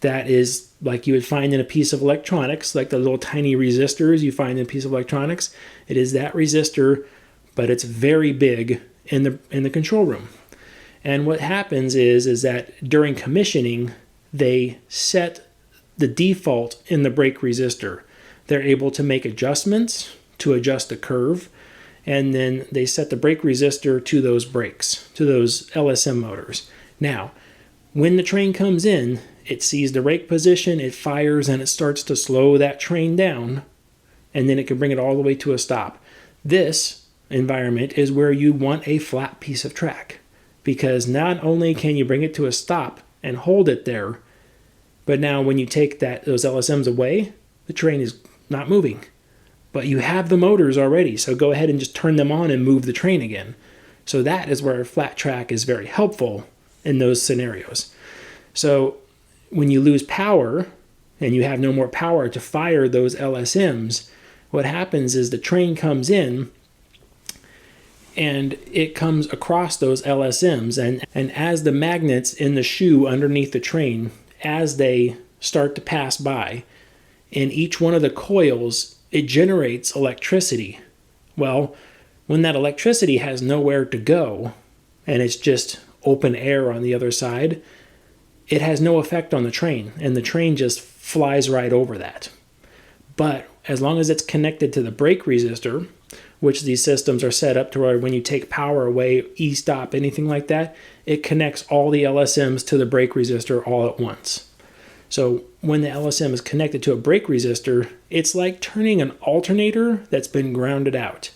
that is like you would find in a piece of electronics, like the little tiny resistors you find in a piece of electronics. It is that resistor, but it's very big in the control room. And what happens is that during commissioning, they set the default in the brake resistor. They're able to make adjustments to adjust the curve, and then they set the brake resistor to those brakes, to those LSM motors. Now, when the train comes in, it sees the rake position, it fires, and it starts to slow that train down, and then it can bring it all the way to a stop. This environment is where you want a flat piece of track, because not only can you bring it to a stop and hold it there, but now when you take those LSMs away, the train is not moving. But you have the motors already, so go ahead and just turn them on and move the train again. So that is where a flat track is very helpful in those scenarios. So when you lose power and you have no more power to fire those LSMs, what happens is the train comes in and it comes across those LSMs, and as the magnets in the shoe underneath the train, as they start to pass by, in each one of the coils, it generates electricity. Well, when that electricity has nowhere to go, and it's just open air on the other side, it has no effect on the train, and the train just flies right over that. But as long as it's connected to the brake resistor, which these systems are set up to where when you take power away, e-stop, anything like that, it connects all the LSMs to the brake resistor all at once. So when the LSM is connected to a brake resistor, it's like turning an alternator that's been grounded out.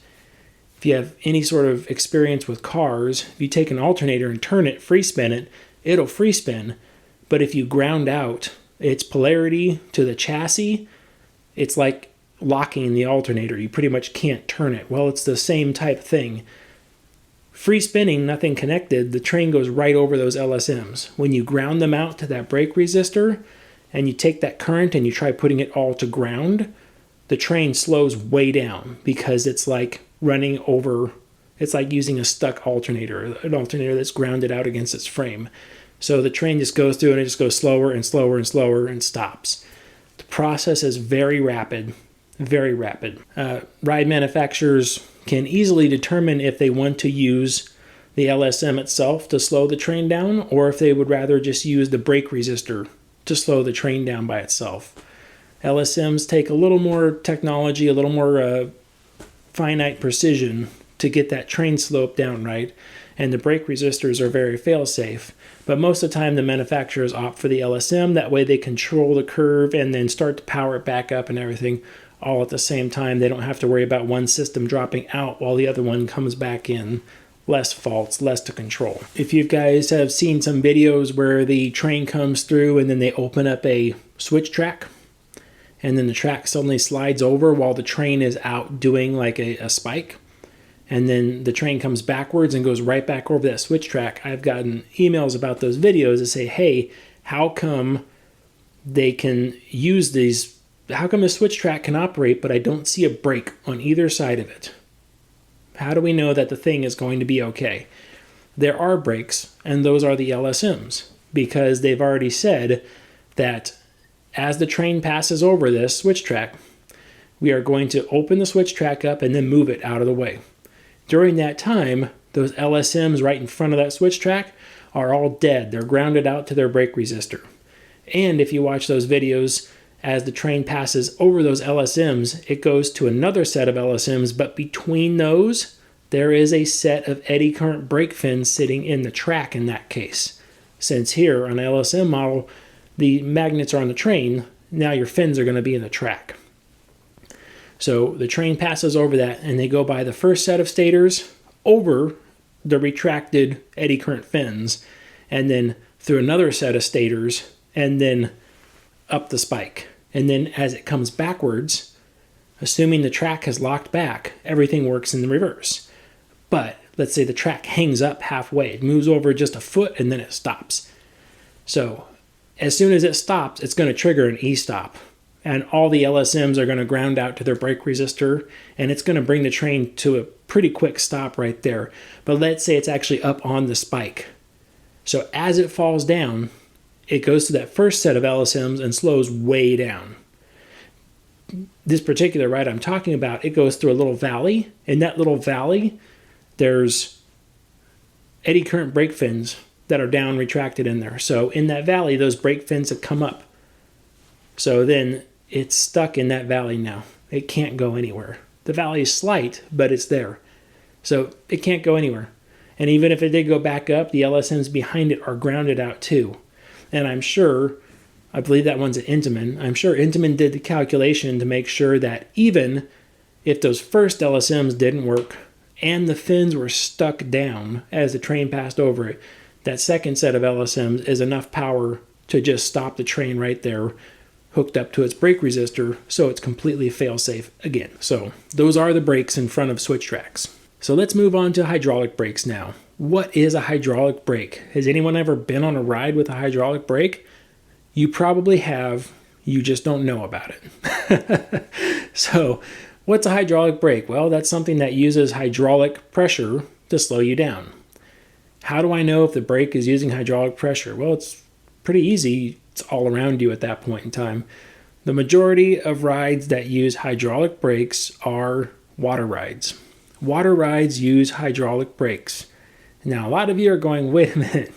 If you have any sort of experience with cars, if you take an alternator and turn it, free spin it, it'll free spin. But if you ground out its polarity to the chassis, it's like locking the alternator. You pretty much can't turn it. Well, it's the same type thing. Free spinning, nothing connected, the train goes right over those LSMs. When you ground them out to that brake resistor and you take that current and you try putting it all to ground, the train slows way down because it's like running over, it's like using a stuck alternator, an alternator that's grounded out against its frame. So the train just goes through and it just goes slower and slower and slower and stops. The process is very rapid, very rapid. Ride manufacturers can easily determine if they want to use the LSM itself to slow the train down, or if they would rather just use the brake resistor to slow the train down by itself. LSMs take a little more technology, a little more finite precision to get that train slope down right, and the brake resistors are very fail-safe. But most of the time the manufacturers opt for the LSM, that way they control the curve and then start to power it back up and everything all at the same time. They don't have to worry about one system dropping out while the other one comes back in. Less faults, less to control. If you guys have seen some videos where the train comes through and then they open up a switch track, and then the track suddenly slides over while the train is out doing like a spike, and then the train comes backwards and goes right back over that switch track. I've gotten emails about those videos that say, hey, how come they can use these, how come the switch track can operate but I don't see a brake on either side of it? How do we know that the thing is going to be okay? There are brakes, and those are the LSMs, because they've already said that as the train passes over this switch track, we are going to open the switch track up and then move it out of the way. During that time, those LSMs right in front of that switch track are all dead. They're grounded out to their brake resistor. And if you watch those videos, as the train passes over those LSMs, it goes to another set of LSMs, but between those, there is a set of eddy current brake fins sitting in the track in that case. Since here on an LSM model, the magnets are on the train, now your fins are going to be in the track. So the train passes over that, and they go by the first set of stators, over the retracted eddy current fins, and then through another set of stators, and then up the spike. And then as it comes backwards, assuming the track has locked back, everything works in the reverse. But let's say the track hangs up halfway. It moves over just a foot and then it stops. So as soon as it stops, it's going to trigger an e-stop. And all the LSMs are going to ground out to their brake resistor, and it's going to bring the train to a pretty quick stop right there. But let's say it's actually up on the spike. So as it falls down, it goes to that first set of LSMs and slows way down. This particular ride I'm talking about, it goes through a little valley. In that little valley, there's eddy current brake fins that are down retracted in there. So in that valley, those brake fins have come up. So then it's stuck in that valley now. It can't go anywhere. The valley is slight, but it's there. So it can't go anywhere. And even if it did go back up, the LSMs behind it are grounded out too. And I'm sure, I believe that one's at Intamin, I'm sure Intamin did the calculation to make sure that even if those first LSMs didn't work and the fins were stuck down as the train passed over it, that second set of LSMs is enough power to just stop the train right there, hooked up to its brake resistor, so it's completely fail-safe again. So those are the brakes in front of switch tracks. So let's move on to hydraulic brakes now. What is a hydraulic brake? Has anyone ever been on a ride with a hydraulic brake? You probably have, you just don't know about it. So what's a hydraulic brake? Well, that's something that uses hydraulic pressure to slow you down. How do I know if the brake is using hydraulic pressure? Well, it's pretty easy. It's all around you at that point in time. The majority of rides that use hydraulic brakes are water rides. Water rides use hydraulic brakes. Now, a lot of you are going, wait a minute,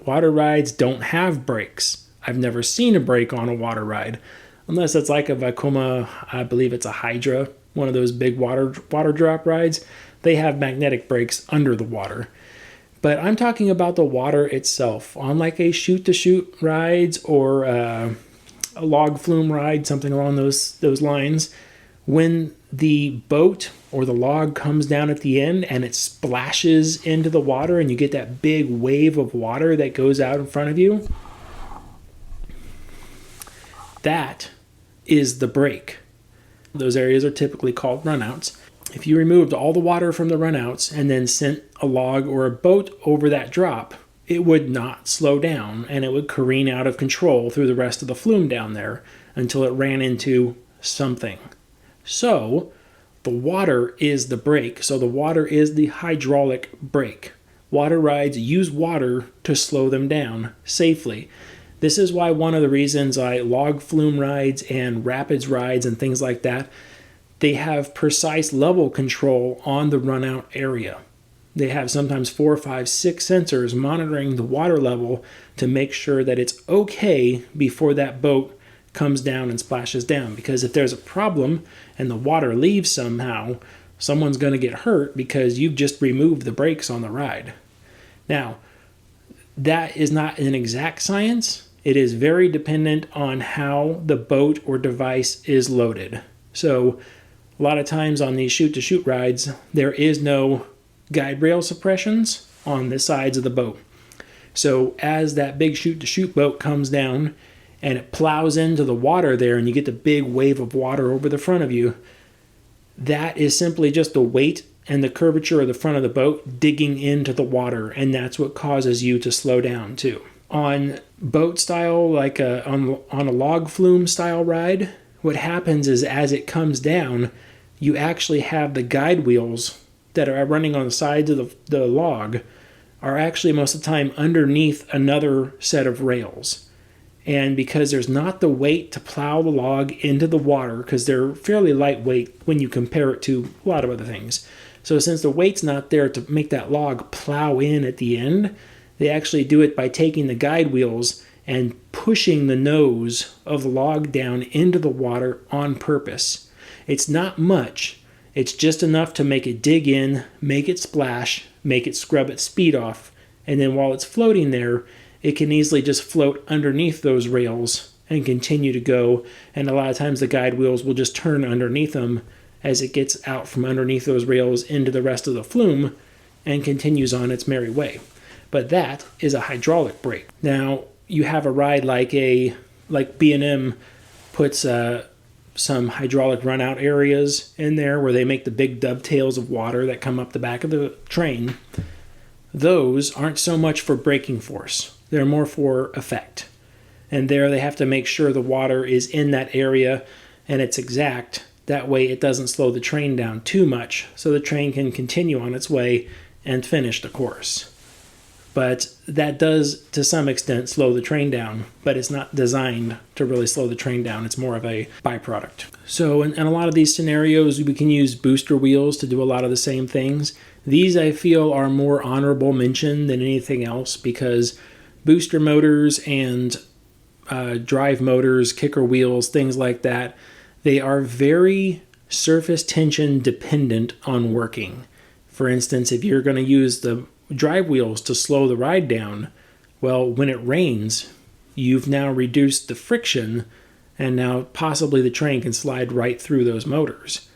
water rides don't have brakes. I've never seen a brake on a water ride, unless it's like a Vekoma, I believe it's a Hydra, one of those big water drop rides. They have magnetic brakes under the water. But I'm talking about the water itself, on like a chute-to-chute rides or a log flume ride, something along those lines. When the boat or the log comes down at the end and it splashes into the water and you get that big wave of water that goes out in front of you, that is the brake. Those areas are typically called runouts. If you removed all the water from the runouts and then sent a log or a boat over that drop, it would not slow down and it would careen out of control through the rest of the flume down there until it ran into something. So the water is the brake. So the water is the hydraulic brake. Water rides use water to slow them down safely. This is why one of the reasons I log flume rides and rapids rides and things like that, they have precise level control on the runout area. They have sometimes 4, 5, 6 sensors monitoring the water level to make sure that it's okay before that boat comes down and splashes down. Because if there's a problem and the water leaves somehow, someone's going to get hurt because you've just removed the brakes on the ride. Now, that is not an exact science. It is very dependent on how the boat or device is loaded. So a lot of times on these shoot-to-shoot rides, there is no guide rail suppressions on the sides of the boat. So as that big shoot-to-shoot boat comes down and it plows into the water there and you get the big wave of water over the front of you, that is simply just the weight and the curvature of the front of the boat digging into the water, and that's what causes you to slow down too. On boat style, like on a log flume style ride, what happens is as it comes down, you actually have the guide wheels that are running on the sides of the log are actually most of the time underneath another set of rails. And because there's not the weight to plow the log into the water, because they're fairly lightweight when you compare it to a lot of other things. So since the weight's not there to make that log plow in at the end, they actually do it by taking the guide wheels and pushing the nose of the log down into the water on purpose. It's not much. It's just enough to make it dig in, make it splash, make it scrub its speed off, and then while it's floating there, it can easily just float underneath those rails and continue to go, and a lot of times the guide wheels will just turn underneath them as it gets out from underneath those rails into the rest of the flume and continues on its merry way. But that is a hydraulic brake. Now, you have a ride like B&M puts some hydraulic runout areas in there where they make the big dovetails of water that come up the back of the train. Those aren't so much for braking force. They're more for effect. And there they have to make sure the water is in that area and it's exact. That way it doesn't slow the train down too much so the train can continue on its way and finish the course. But that does, to some extent, slow the train down, but it's not designed to really slow the train down. It's more of a byproduct. So in a lot of these scenarios, we can use booster wheels to do a lot of the same things. These, I feel, are more honorable mention than anything else because booster motors and drive motors, kicker wheels, things like that, they are very surface tension dependent on working. For instance, if you're going to use the drive wheels to slow the ride down, well, when it rains, you've now reduced the friction and now possibly the train can slide right through those motors.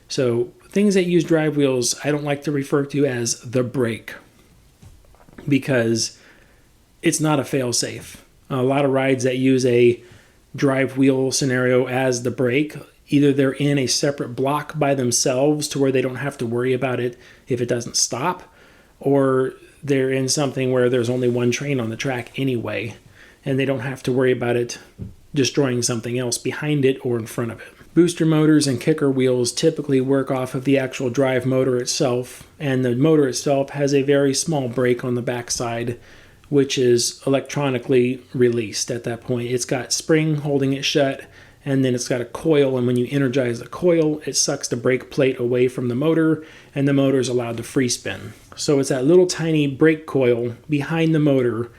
So things that use drive wheels, I don't like to refer to as the brake because it's not a fail-safe. A lot of rides that use a drive wheel scenario as the brake, either they're in a separate block by themselves to where they don't have to worry about it if it doesn't stop, or they're in something where there's only one train on the track anyway, and they don't have to worry about it destroying something else behind it or in front of it. Booster motors and kicker wheels typically work off of the actual drive motor itself, and the motor itself has a very small brake on the backside, which is electronically released at that point. It's got spring holding it shut, and then it's got a coil, and when you energize the coil, it sucks the brake plate away from the motor, and the motor is allowed to free spin. So it's that little tiny brake coil behind the motor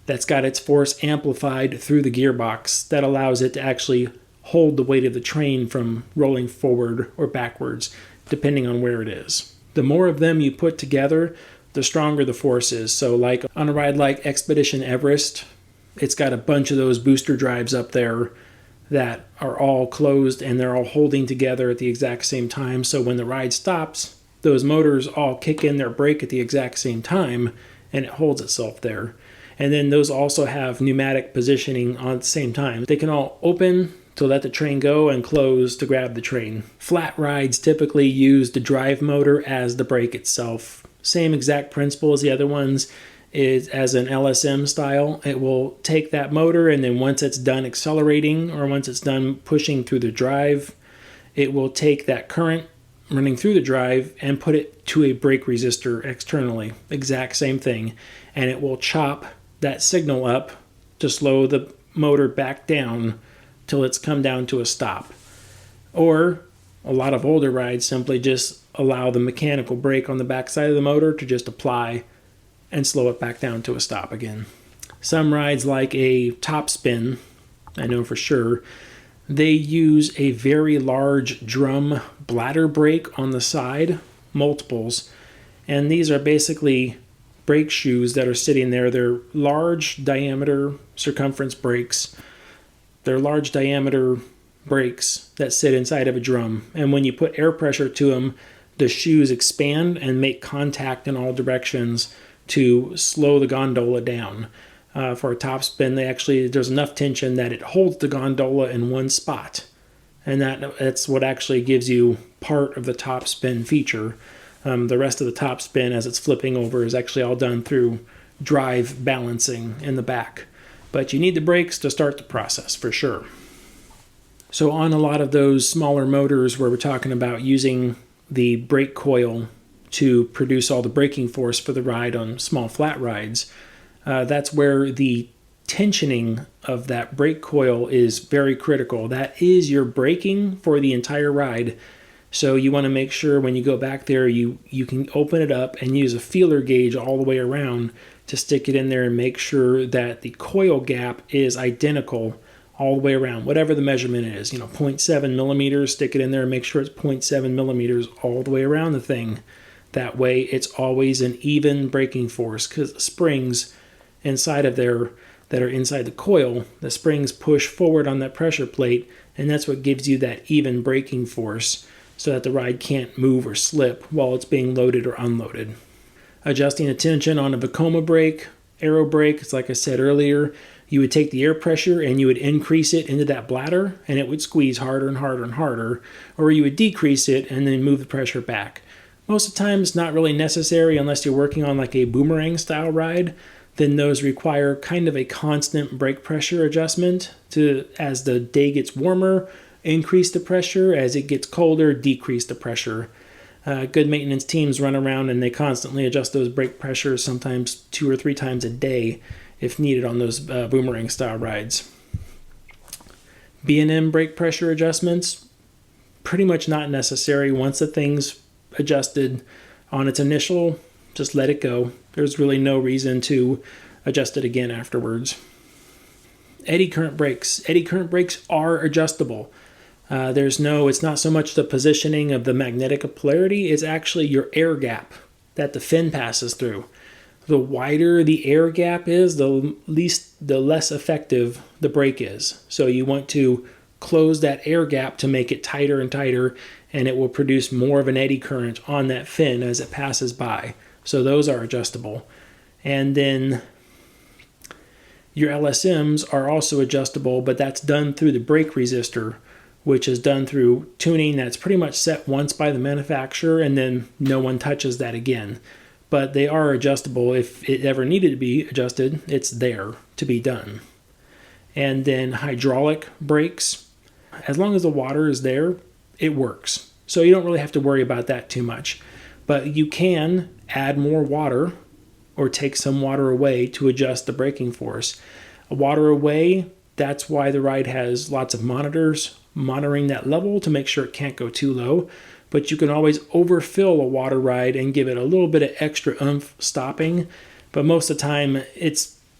that's got its force amplified through the gearbox that allows it to actually hold the weight of the train from rolling forward or backwards, depending on where it is. The more of them you put together, the stronger the force is. So like on a ride like Expedition Everest, it's got a bunch of those booster drives up there that are all closed and they're all holding together at the exact same time. So when the ride stops, those motors all kick in their brake at the exact same time and it holds itself there. And then those also have pneumatic positioning on at the same time. They can all open to let the train go and close to grab the train. Flat rides typically use the drive motor as the brake itself. Same exact principle as the other ones. Is as an LSM style. It will take that motor, and then once it's done accelerating or once it's done pushing through the drive, it will take that current running through the drive and put it to a brake resistor externally. Exact same thing. And it will chop that signal up to slow the motor back down till it's come down to a stop. Or a lot of older rides simply just allow the mechanical brake on the backside of the motor to just apply and slow it back down to a stop again. Some rides, like a top spin, I know for sure, they use a very large drum bladder brake on the side, multiples, and these are basically brake shoes that are sitting there. They're large diameter circumference brakes. They're large diameter brakes that sit inside of a drum, and when you put air pressure to them, the shoes expand and make contact in all directions to slow the gondola down. For a top spin, there's enough tension that it holds the gondola in one spot, and that's what actually gives you part of the top spin feature. The rest of the top spin, as it's flipping over, is actually all done through drive balancing in the back. But you need the brakes to start the process for sure. So on a lot of those smaller motors where we're talking about using the brake coil to produce all the braking force for the ride on small flat rides, that's where the tensioning of that brake coil is very critical. That is your braking for the entire ride. So you want to make sure when you go back there, you can open it up and use a feeler gauge all the way around to stick it in there and make sure that the coil gap is identical all the way around, whatever the measurement is. 0.7 millimeters, stick it in there and make sure it's 0.7 millimeters all the way around the thing. That way it's always an even braking force, because the springs inside of there that are inside the coil, the springs push forward on that pressure plate, and that's what gives you that even braking force so that the ride can't move or slip while it's being loaded or unloaded. Adjusting the tension on a Vekoma brake, aero brake, it's like I said earlier, you would take the air pressure and you would increase it into that bladder and it would squeeze harder and harder and harder, or you would decrease it and then move the pressure back. Most of the time it's not really necessary unless you're working on like a boomerang style ride. Then those require kind of a constant brake pressure adjustment to, as the day gets warmer, increase the pressure. As it gets colder, decrease the pressure. Good maintenance teams run around and they constantly adjust those brake pressures, sometimes 2 or 3 times a day if needed on those boomerang style rides. B&M brake pressure adjustments, pretty much not necessary. Once the thing's adjusted on its initial, just let it go. There's really no reason to adjust it again afterwards. Eddy current brakes. Eddy current brakes are adjustable. It's not so much the positioning of the magnetic polarity, it's actually your air gap that the fin passes through. The wider the air gap is, the less effective the brake is. So you want to close that air gap to make it tighter and tighter, and it will produce more of an eddy current on that fin as it passes by. So those are adjustable. And then your LSMs are also adjustable, but that's done through the brake resistor, which is done through tuning that's pretty much set once by the manufacturer, and then no one touches that again. But they are adjustable. If it ever needed to be adjusted, it's there to be done. And then hydraulic brakes, as long as the water is there, it works. So you don't really have to worry about that too much. But you can add more water or take some water away to adjust the braking force. Water away, that's why the ride has lots of monitors monitoring that level to make sure it can't go too low. But you can always overfill a water ride and give it a little bit of extra oomph stopping. But most of the time,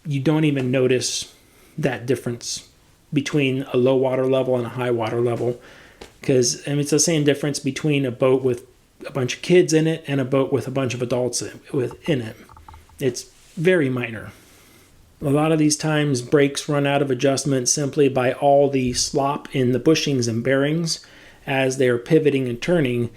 you don't even notice that difference between a low water level and a high water level. Because it's the same difference between a boat with a bunch of kids in it and a boat with a bunch of adults in it. It's very minor. A lot of these times brakes run out of adjustment simply by all the slop in the bushings and bearings as they're pivoting and turning.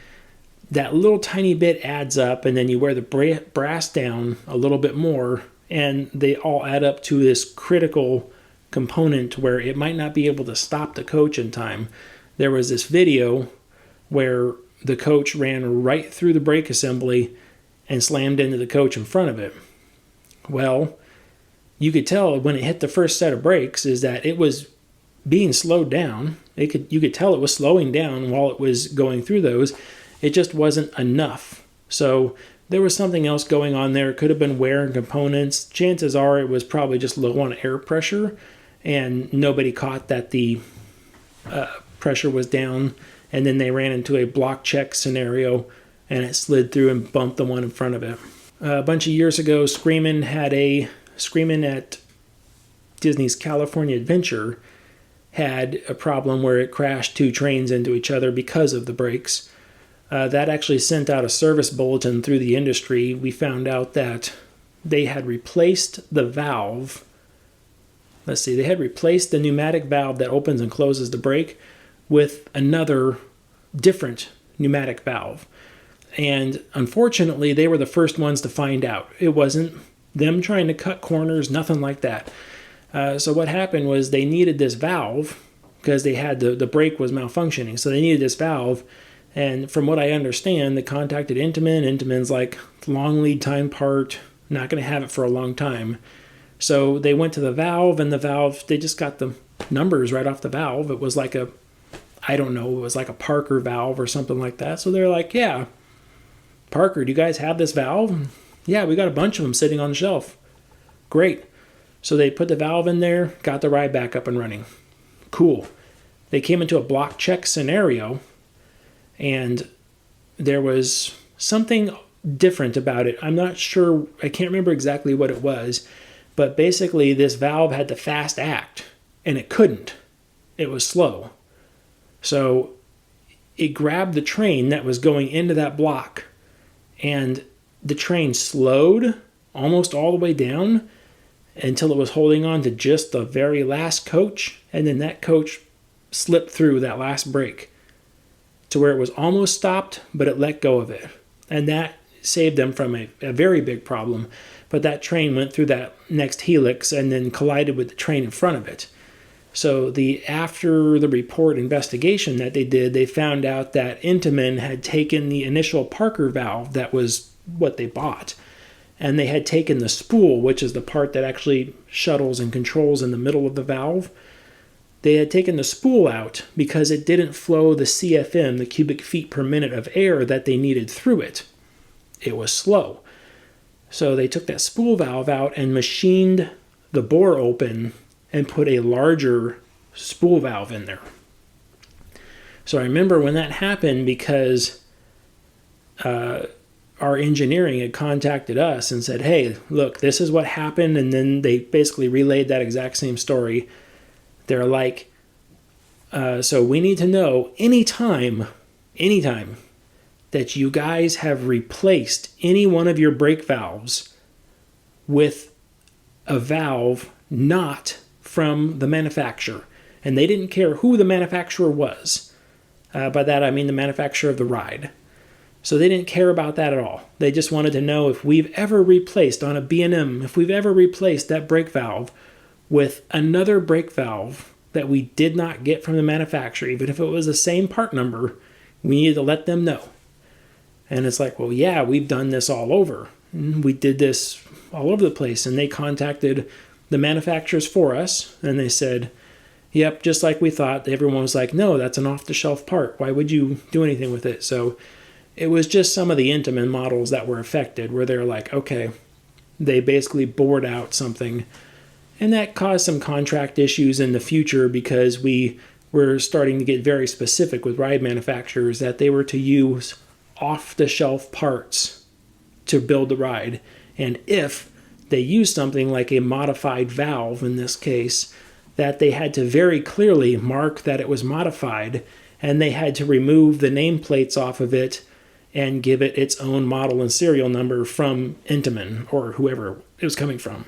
That little tiny bit adds up, and then you wear the brass down a little bit more, and they all add up to this critical component where it might not be able to stop the coach in time. There was this video where the coach ran right through the brake assembly and slammed into the coach in front of it. Well, you could tell when it hit the first set of brakes is that it was being slowed down. You could tell it was slowing down while it was going through those. It just wasn't enough. So there was something else going on there. It could have been wear and components. Chances are it was probably just low on air pressure, and nobody caught that the pressure was down, and then they ran into a block check scenario, and it slid through and bumped the one in front of it. A bunch of years ago, Screamin' at Disney's California Adventure had a problem where it crashed two trains into each other because of the brakes. That actually sent out a service bulletin through the industry. We found out that they had replaced the valve. They had replaced the pneumatic valve that opens and closes the brake with another different pneumatic valve. And unfortunately, they were the first ones to find out. It wasn't them trying to cut corners, nothing like that. So what happened was they needed this valve because they had the brake was malfunctioning. So they needed this valve. And from what I understand, they contacted Intamin. Intamin's like, long lead time part, not going to have it for a long time. So they went to the valve, and the valve, they just got the numbers right off the valve. It was like it was like a Parker valve or something like that. So they're like, yeah, Parker, do you guys have this valve? Yeah, we got a bunch of them sitting on the shelf. Great. So they put the valve in there, got the ride back up and running. Cool. They came into a block check scenario, and there was something different about it. I'm not sure, I can't remember exactly what it was, but basically this valve had to fast act, and it couldn't. It was slow. So it grabbed the train that was going into that block, and the train slowed almost all the way down until it was holding on to just the very last coach, and then that coach slipped through that last brake to where it was almost stopped, but it let go of it. And that saved them from a very big problem. But that train went through that next helix and then collided with the train in front of it. So after the report investigation that they did, they found out that Intamin had taken the initial Parker valve that was what they bought, and they had taken the spool, which is the part that actually shuttles and controls in the middle of the valve. They had taken the spool out because it didn't flow the CFM, the cubic feet per minute of air that they needed through it. It was slow. So they took that spool valve out and machined the bore open and put a larger spool valve in there. So I remember when that happened because our engineering had contacted us and said, hey, look, this is what happened. And then they basically relayed that exact same story. They're like, so we need to know anytime that you guys have replaced any one of your brake valves with a valve not from the manufacturer. And they didn't care who the manufacturer was. By that I mean the manufacturer of the ride. So they didn't care about that at all. They just wanted to know if we've ever replaced on a B&M, if we've ever replaced that brake valve with another brake valve that we did not get from the manufacturer, even if it was the same part number, we needed to let them know. And it's like, well, yeah, we've done this all over. We did this all over the place. And they contacted the manufacturers for us, and they said, yep, just like we thought. Everyone was like, no, that's an off-the-shelf part. Why would you do anything with it? So it was just some of the Intamin models that were affected, where they're like, okay, they basically bored out something. And that caused some contract issues in the future because we were starting to get very specific with ride manufacturers that they were to use off-the-shelf parts to build the ride. And if they used something like a modified valve in this case, that they had to very clearly mark that it was modified, and they had to remove the nameplates off of it and give it its own model and serial number from Intamin or whoever it was coming from.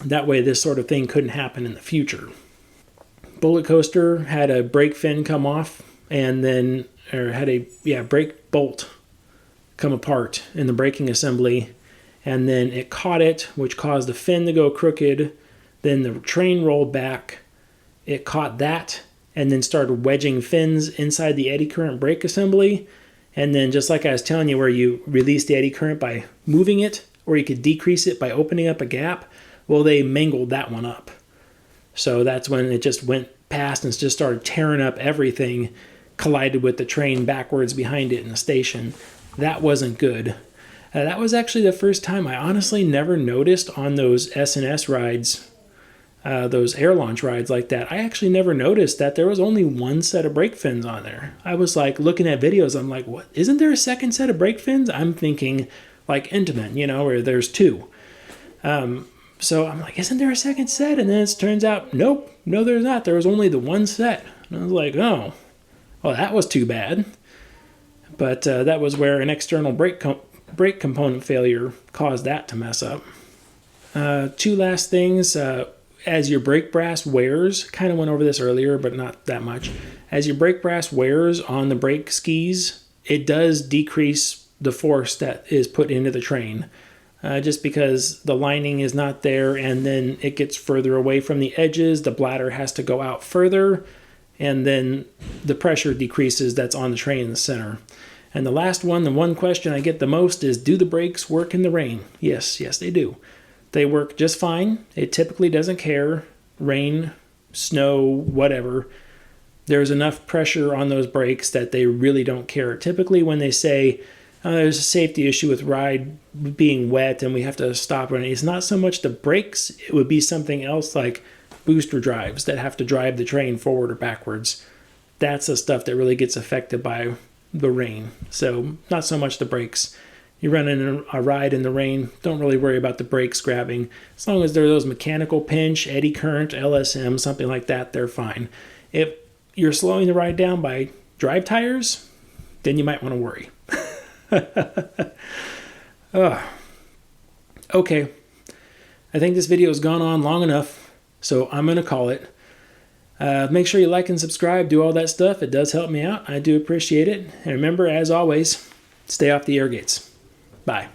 That way this sort of thing couldn't happen in the future. Rollercoaster had a brake fin come off and then had a brake bolt come apart in the braking assembly, and then it caught it, which caused the fin to go crooked. Then the train rolled back. It caught that and then started wedging fins inside the eddy current brake assembly. And then just like I was telling you, where you release the eddy current by moving it, or you could decrease it by opening up a gap, well, they mangled that one up. So that's when it just went past and just started tearing up everything, collided with the train backwards behind it in the station. That wasn't good. That was actually the first time I honestly never noticed on those S&S rides, those air launch rides like that. I actually never noticed that there was only one set of brake fins on there. I was like looking at videos, I'm like, what? Isn't there a second set of brake fins? I'm thinking like Intamin, where there's two. So I'm like, isn't there a second set? And then it turns out, nope, no, there's not. There was only the one set. And I was like, oh, well, that was too bad. But that was where an external brake component failure caused that to mess up. Two last things. As your brake brass wears, kind of went over this earlier, but not that much. As your brake brass wears on the brake skis, it does decrease the force that is put into the train. Just because the lining is not there, and then it gets further away from the edges, the bladder has to go out further, and then the pressure decreases that's on the train in the center. And the last one, the one question I get the most is, do the brakes work in the rain? Yes, they do. They work just fine. It typically doesn't care. Rain, snow, whatever. There's enough pressure on those brakes that they really don't care. Typically when they say, there's a safety issue with ride being wet and we have to stop running, it's not so much the brakes. It would be something else like booster drives that have to drive the train forward or backwards. That's the stuff that really gets affected by the rain. So not so much the brakes. You're running a ride in the rain, don't really worry about the brakes grabbing. As long as they're those mechanical pinch, eddy current, LSM, something like that, they're fine. If you're slowing the ride down by drive tires, then you might want to worry. Okay, I think this video has gone on long enough, so I'm going to call it. Make sure you like and subscribe, do all that stuff. It does help me out. I do appreciate it. And remember, as always, stay off the air gates. Bye.